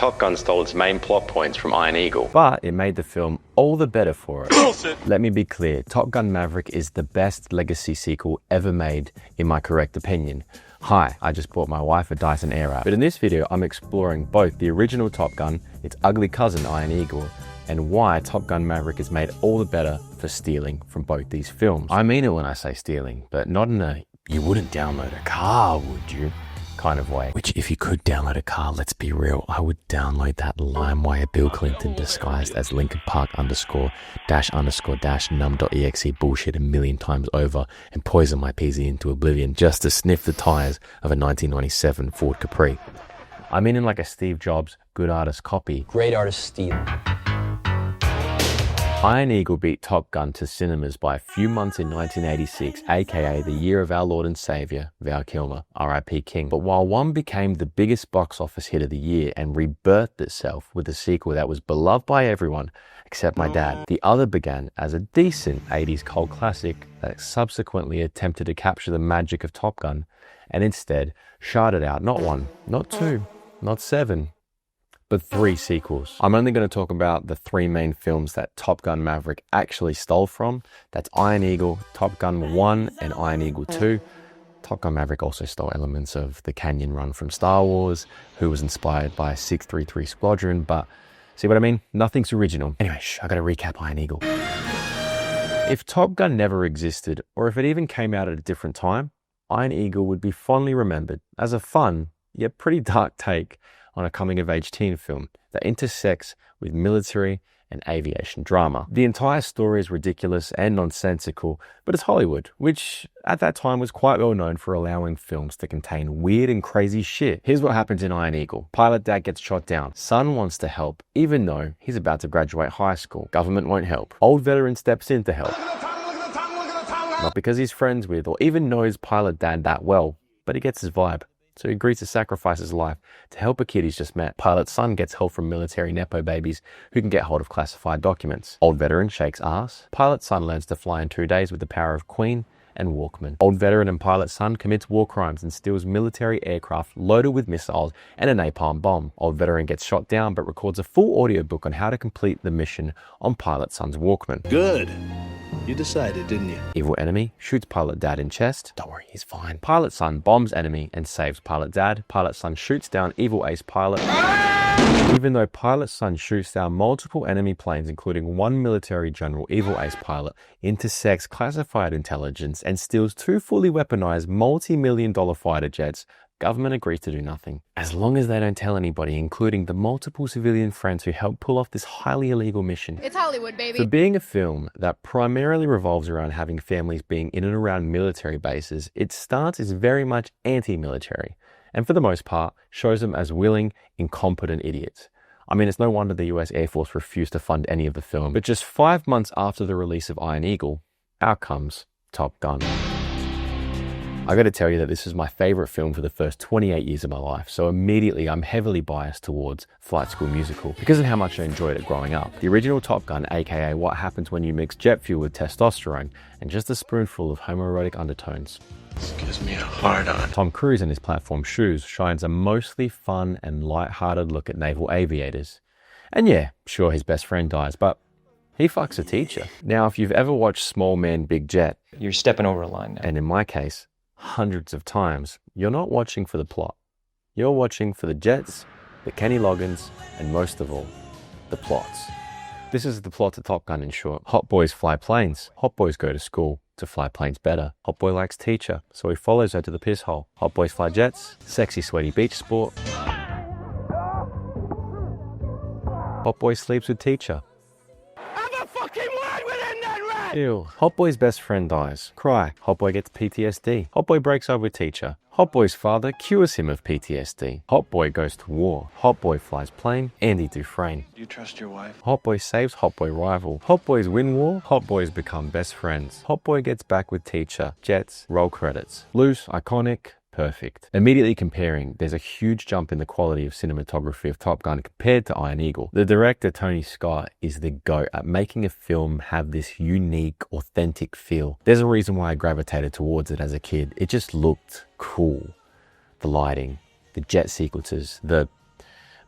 Top Gun stole its main plot points from Iron Eagle, but it made the film all the better for it. Bullshit. Let me be clear, Top Gun Maverick is the best legacy sequel ever made, in my correct opinion. Hi, I just bought my wife a Dyson Airwrap. But in this video, I'm exploring both the original Top Gun, its ugly cousin Iron Eagle, and why Top Gun Maverick is made all the better for stealing from both these films. I mean it when I say stealing, but not in a you wouldn't download a car, would you? Kind of way. Which, if you could download a car, let's be real, I would download that LimeWire Bill Clinton disguised as Linkin Park _dash_num.exe bullshit a million times over and poison my PC into oblivion just to sniff the tires of a 1997 Ford Capri. I mean in like a Steve Jobs good artist copy. Great artist steal. Iron Eagle beat Top Gun to cinemas by a few months in 1986, aka the year of our Lord and Savior, Val Kilmer, R.I.P. King. But while one became the biggest box office hit of the year and rebirthed itself with a sequel that was beloved by everyone except my dad, the other began as a decent 80s cult classic that subsequently attempted to capture the magic of Top Gun and instead sharded out not one, not two, not seven, but 3 sequels. I'm only going to talk about the 3 main films that Top Gun Maverick actually stole from. That's Iron Eagle, Top Gun 1, and Iron Eagle 2. Top Gun Maverick also stole elements of the Canyon Run from Star Wars, who was inspired by 633 Squadron, but see what I mean? Nothing's original. Anyway, I gotta recap Iron Eagle. If Top Gun never existed, or if it even came out at a different time, Iron Eagle would be fondly remembered as a fun, yet pretty dark take on a coming-of-age teen film that intersects with military and aviation drama. The entire story is ridiculous and nonsensical, but it's Hollywood, which at that time was quite well known for allowing films to contain weird and crazy shit. Here's what happens in Iron Eagle. Pilot dad gets shot down. Son wants to help, even though he's about to graduate high school. Government won't help. Old veteran steps in to help. Not because he's friends with or even knows pilot dad that well, but he gets his vibe. So he agrees to sacrifice his life to help a kid he's just met. Pilot's son gets help from military nepo babies who can get hold of classified documents. Old veteran shakes ass. Pilot's son learns to fly in 2 days with the power of Queen and Walkman. Old veteran and pilot's son commits war crimes and steals military aircraft loaded with missiles and a napalm bomb. Old veteran gets shot down but records a full audiobook on how to complete the mission on pilot's son's Walkman. Good. You decided, didn't you? Evil enemy shoots pilot dad in chest. Don't worry, he's fine. Pilot son bombs enemy and saves pilot dad. Pilot son shoots down evil ace pilot. Even though pilot son shoots down multiple enemy planes, including 1 military general, evil ace pilot intersects classified intelligence and steals 2 fully weaponized multi-million-dollar fighter jets. Government agrees to do nothing. As long as they don't tell anybody, including the multiple civilian friends who helped pull off this highly illegal mission. It's Hollywood, baby. For being a film that primarily revolves around having families being in and around military bases, its stance is very much anti-military, and for the most part, shows them as willing, incompetent idiots. I mean, it's no wonder the US Air Force refused to fund any of the film. But just 5 months after the release of Iron Eagle, out comes Top Gun. I gotta tell you that this is my favorite film for the first 28 years of my life, so immediately I'm heavily biased towards Flight School Musical because of how much I enjoyed it growing up. The original Top Gun, aka what happens when you mix jet fuel with testosterone and just a spoonful of homoerotic undertones. This gives me a hard on. Tom Cruise in his platform shoes shines a mostly fun and light-hearted look at naval aviators. And yeah, sure, his best friend dies, but he fucks a teacher. Now, if you've ever watched Small Man, Big Jet, You're stepping over a line now. and in my case, hundreds of times, you're not watching for the plot. You're watching for the jets, the Kenny Loggins, and most of all, the plots. This is the plot to Top Gun in short. Hot boys fly planes. Hot boys go to school to fly planes better. Hot boy likes teacher, so he follows her to the piss hole. Hot boys fly jets. Sexy, sweaty beach sport. Hot boy sleeps with teacher. Ew. Hot boy's best friend dies. Cry. Hot boy gets PTSD. Hot boy breaks up with teacher. Hot boy's father cures him of PTSD. Hot boy goes to war. Hot boy flies plane. Andy Dufresne. Do you trust your wife? Hot boy saves hot boy rival. Hot boys win war. Hot boys become best friends. Hot boy gets back with teacher. Jets. Roll credits. Loose. Iconic. Perfect. Immediately comparing, there's a huge jump in the quality of cinematography of Top Gun compared to Iron Eagle. The director, Tony Scott, is the GOAT at making a film have this unique, authentic feel. There's a reason why I gravitated towards it as a kid. It just looked cool. The lighting, the jet sequences, the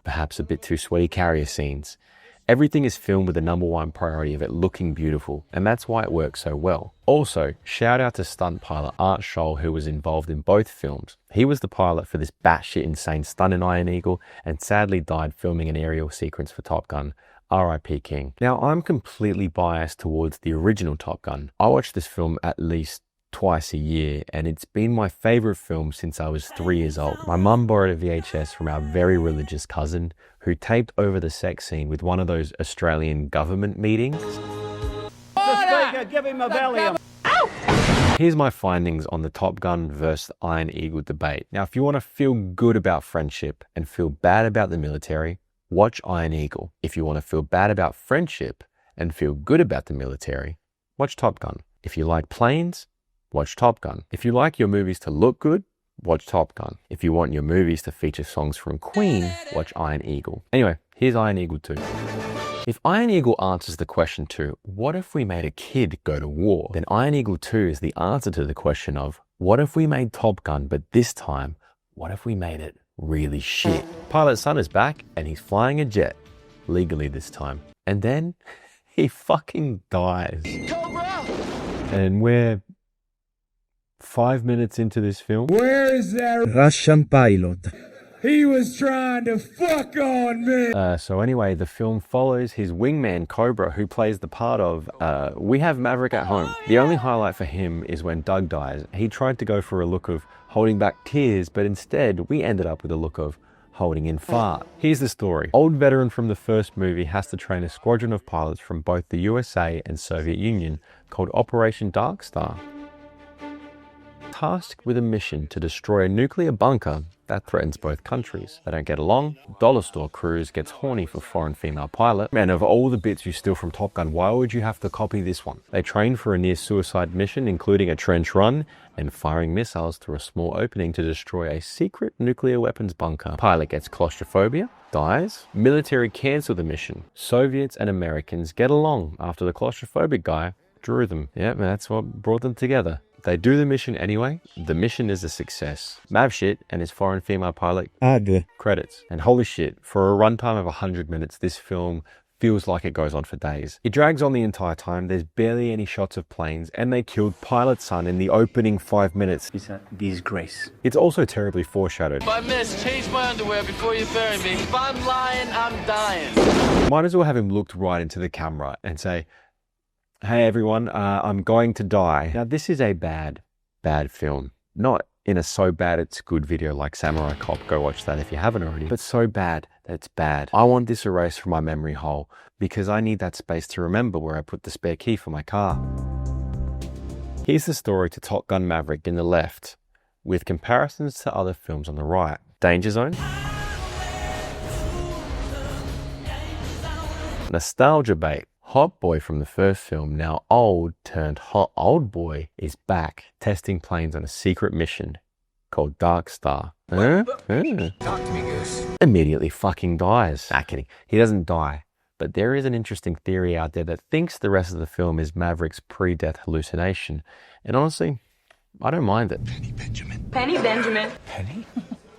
perhaps a bit too sweaty carrier scenes. Everything is filmed with the #1 priority of it looking beautiful, and that's why it works so well. Also, shout out to stunt pilot Art Scholl, who was involved in both films. He was the pilot for this batshit insane stunt in Iron Eagle, and sadly died filming an aerial sequence for Top Gun. R.I.P. King. Now, I'm completely biased towards the original Top Gun. I watch this film at least twice a year, and it's been my favorite film since I was 3 years old. My mum borrowed a VHS from our very religious cousin, who taped over the sex scene with one of those Australian government meetings. Give him a Valium. Here's my findings on the Top Gun versus Iron Eagle debate. Now, if you want to feel good about friendship and feel bad about the military, watch Iron Eagle. If you want to feel bad about friendship and feel good about the military, watch Top Gun. If you like planes, watch Top Gun. If you like your movies to look good, watch Top Gun. If you want your movies to feature songs from Queen, watch Iron Eagle. Anyway, here's Iron Eagle 2. If Iron Eagle answers the question 2, what if we made a kid go to war? Then Iron Eagle 2 is the answer to the question of, what if we made Top Gun, but this time, what if we made it really shit? Pilot Son is back, and he's flying a jet. Legally this time. And then, he fucking dies. Cobra! And we're 5 minutes into this film. Where is that Russian pilot. He was trying to fuck on me. So anyway, the film follows his wingman Cobra, who plays the part of, we have Maverick at home. The only highlight for him is when Doug dies. He tried to go for a look of holding back tears, but instead we ended up with a look of holding in fart. Here's the story. Old veteran from the first movie has to train a squadron of pilots from both the USA and Soviet Union called Operation Dark Star. Tasked with a mission to destroy a nuclear bunker that threatens both countries. They don't get along. Dollar store cruise gets horny for foreign female pilot. And of all the bits you steal from Top Gun, why would you have to copy this one? They train for a near suicide mission, including a trench run and firing missiles through a small opening to destroy a secret nuclear weapons bunker. Pilot gets claustrophobia, dies. Military cancel the mission. Soviets and Americans get along after the claustrophobic guy drew them. Yeah, that's what brought them together. They do the mission anyway. The mission is a success. Mav shit and his foreign female pilot credits. And holy shit, for a runtime of 100 minutes, this film feels like it goes on for days. It drags on the entire time. There's barely any shots of planes, and they killed Pilot Son in the opening 5 minutes. It's a disgrace. It's also terribly foreshadowed. If I miss, change my underwear before you bury me. If I'm lying, I'm dying. Might as well have him looked right into the camera and say, hey everyone, I'm going to die. Now this is a bad film. Not in a so bad it's good video like Samurai Cop, go watch that if you haven't already, but so bad that it's bad. I want this erased from my memory hole because I need that space to remember where I put the spare key for my car. Here's the story to Top Gun Maverick in the left, with comparisons to other films on the right. Danger Zone. Nostalgia bait. Hot boy from the first film, now old turned hot old boy, is back testing planes on a secret mission called Dark Star. Talk to me, Goose. Immediately fucking dies. Nah, kidding. He doesn't die. But there is an interesting theory out there that thinks the rest of the film is Maverick's pre-death hallucination. And honestly, I don't mind it. Penny Benjamin. Penny Benjamin. Penny?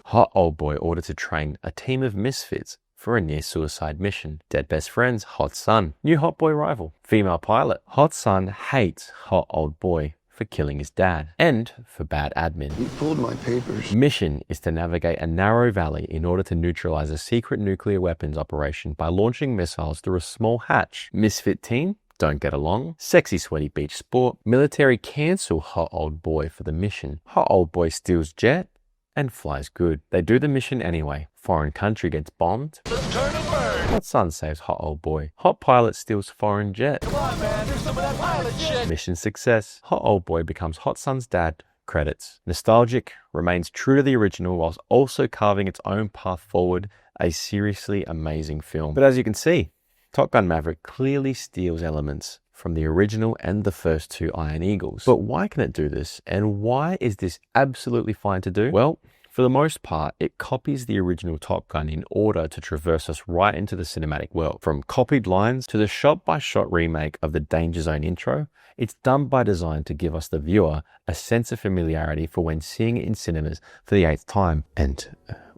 Hot old boy ordered to train a team of misfits for a near-suicide mission. Dead best friends, Hot Son. New hot boy rival, female pilot. Hot Son hates hot old boy for killing his dad and for bad admin. You pulled my papers. Mission is to navigate a narrow valley in order to neutralize a secret nuclear weapons operation by launching missiles through a small hatch. Misfit team don't get along. Sexy sweaty beach sport. Military cancel hot old boy for the mission. Hot old boy steals jet and flies good. They do the mission anyway. Foreign country gets bombed. Let's turn a bird. Hot Son saves hot old boy. Hot pilot steals foreign jet. Come on, man. Do some of that pilot shit. Mission success. Hot old boy becomes Hot Son's dad. Credits. Nostalgic, remains true to the original whilst also carving its own path forward. A seriously amazing film. But as you can see, Top Gun Maverick clearly steals elements from the original and the first two Iron Eagles. But why can it do this? And why is this absolutely fine to do? Well, for the most part, it copies the original Top Gun in order to traverse us right into the cinematic world. From copied lines to the shot-by-shot remake of the Danger Zone intro, it's done by design to give us, the viewer, a sense of familiarity for when seeing it in cinemas for the 8th time. And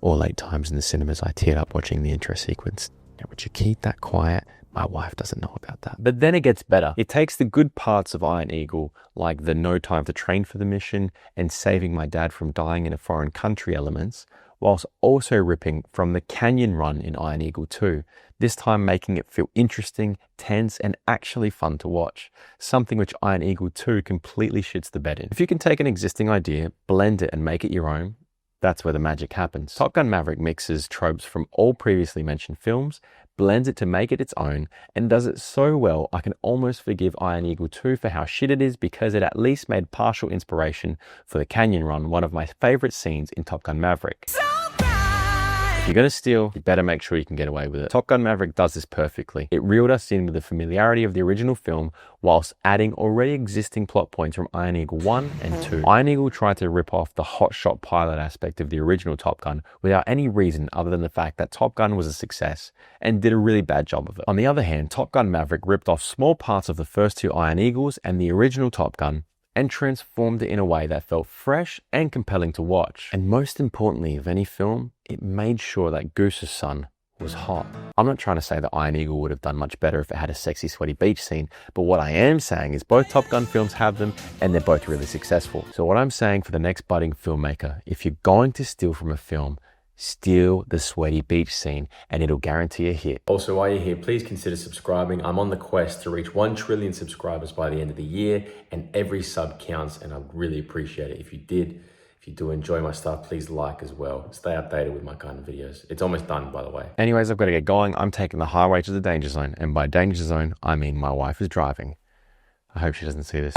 All 8 times in the cinemas I teared up watching the intro sequence. Now, would you keep that quiet? My wife doesn't know about that. But then it gets better. It takes the good parts of Iron Eagle, like the no time to train for the mission and saving my dad from dying in a foreign country elements, whilst also ripping from the canyon run in Iron Eagle 2, this time making it feel interesting, tense, and actually fun to watch, something which Iron Eagle 2 completely shits the bed in. If you can take an existing idea, blend it, and make it your own, that's where the magic happens. Top Gun Maverick mixes tropes from all previously mentioned films, blends it to make it its own, and does it so well I can almost forgive Iron Eagle 2 for how shit it is, because it at least made partial inspiration for the canyon run one of my favorite scenes in Top Gun Maverick. If you're gonna steal, you better make sure you can get away with it. Top Gun Maverick does this perfectly. It reeled us in with the familiarity of the original film whilst adding already existing plot points from Iron Eagle 1 and 2. Iron Eagle tried to rip off the hotshot pilot aspect of the original Top Gun without any reason other than the fact that Top Gun was a success and did a really bad job of it. On the other hand, Top Gun Maverick ripped off small parts of the first 2 Iron Eagles and the original Top Gun and transformed it in a way that felt fresh and compelling to watch. And most importantly of any film, it made sure that Goose's son was hot. I'm not trying to say that Iron Eagle would have done much better if it had a sexy, sweaty beach scene, but what I am saying is both Top Gun films have them and they're both really successful. So what I'm saying for the next budding filmmaker, if you're going to steal from a film, steal the sweaty beach scene and it'll guarantee a hit. Also, while you're here, please consider subscribing. I'm on the quest to reach 1 trillion subscribers by the end of the year, and every sub counts, and I'd really appreciate it if you did. If you do enjoy my stuff, please like as well. Stay updated with my kind of videos. It's almost done, by the way. Anyways, I've got to get going. I'm taking the highway to the danger zone, and by danger zone, I mean my wife is driving. I hope she doesn't see this.